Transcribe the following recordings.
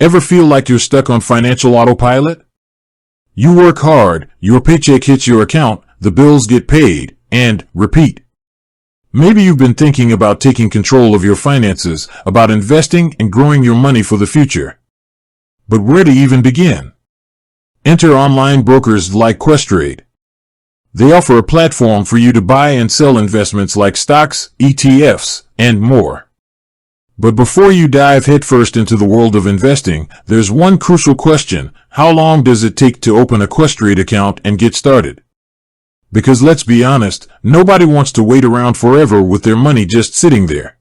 Ever feel like you're stuck on financial autopilot? You work hard, your paycheck hits your account, the bills get paid, and repeat. Maybe you've been thinking about taking control of your finances, about investing and growing your money for the future. But where to even begin? Enter online brokers like Questrade. They offer a platform for you to buy and sell investments like stocks, ETFs, and more. But before you dive headfirst into the world of investing, there's one crucial question: how long does it take to open a Questrade account and get started? Because let's be honest, nobody wants to wait around forever with their money just sitting there.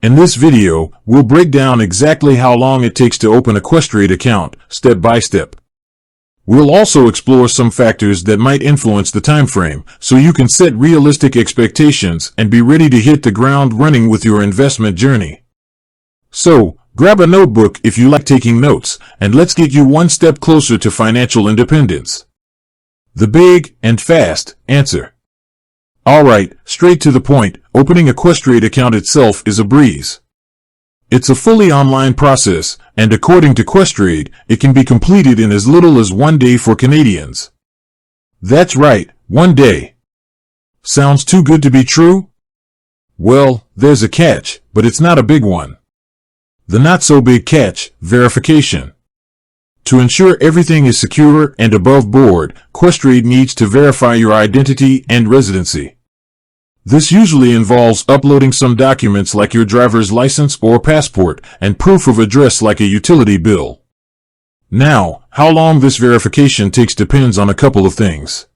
In this video, we'll break down exactly how long it takes to open a Questrade account, step by step. We'll also explore some factors that might influence the time frame, so you can set realistic expectations and be ready to hit the ground running with your investment journey. So, grab a notebook if you like taking notes, and let's get you one step closer to financial independence. The big and fast answer. Alright, straight to the point, opening a Questrade account itself is a breeze. It's a fully online process, and according to Questrade, it can be completed in as little as 1 day for Canadians. That's right, 1 day. Sounds too good to be true? Well, there's a catch, but it's not a big one. The not-so-big catch: verification. To ensure everything is secure and above board, Questrade needs to verify your identity and residency. This usually involves uploading some documents like your driver's license or passport and proof of address like a utility bill. Now, how long this verification takes depends on a couple of things.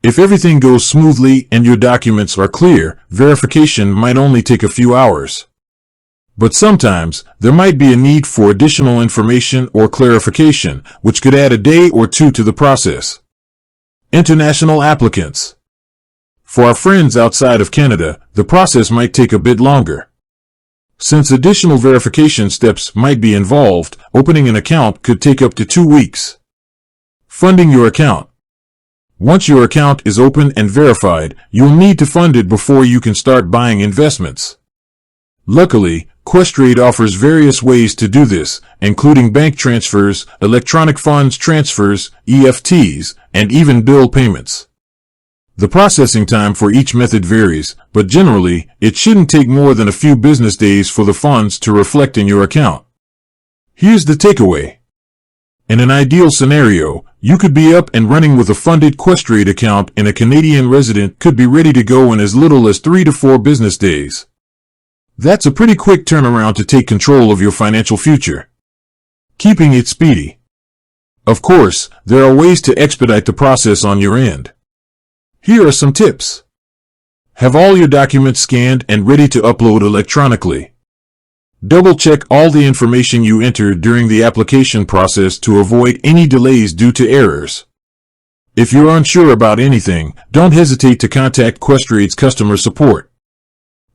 If everything goes smoothly and your documents are clear, verification might only take a few hours. But sometimes, there might be a need for additional information or clarification, which could add a day or two to the process. International applicants. For our friends outside of Canada, the process might take a bit longer. Since additional verification steps might be involved, opening an account could take up to 2 weeks. Funding your account. Once your account is open and verified, you'll need to fund it before you can start buying investments. Luckily, Questrade offers various ways to do this, including bank transfers, electronic funds transfers, EFTs, and even bill payments. The processing time for each method varies, but generally, it shouldn't take more than a few business days for the funds to reflect in your account. Here's the takeaway. In an ideal scenario, you could be up and running with a funded Questrade account, and a Canadian resident could be ready to go in as little as 3 to 4 business days. That's a pretty quick turnaround to take control of your financial future. Keeping it speedy. Of course, there are ways to expedite the process on your end. Here are some tips. Have all your documents scanned and ready to upload electronically. Double-check all the information you enter during the application process to avoid any delays due to errors. If you're unsure about anything, don't hesitate to contact Questrade's customer support.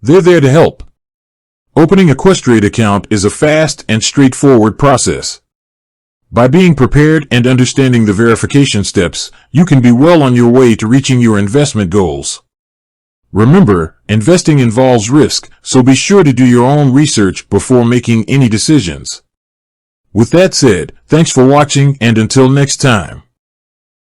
They're there to help. Opening a Questrade account is a fast and straightforward process. By being prepared and understanding the verification steps, you can be well on your way to reaching your investment goals. Remember, investing involves risk, so be sure to do your own research before making any decisions. With that said, thanks for watching, and until next time.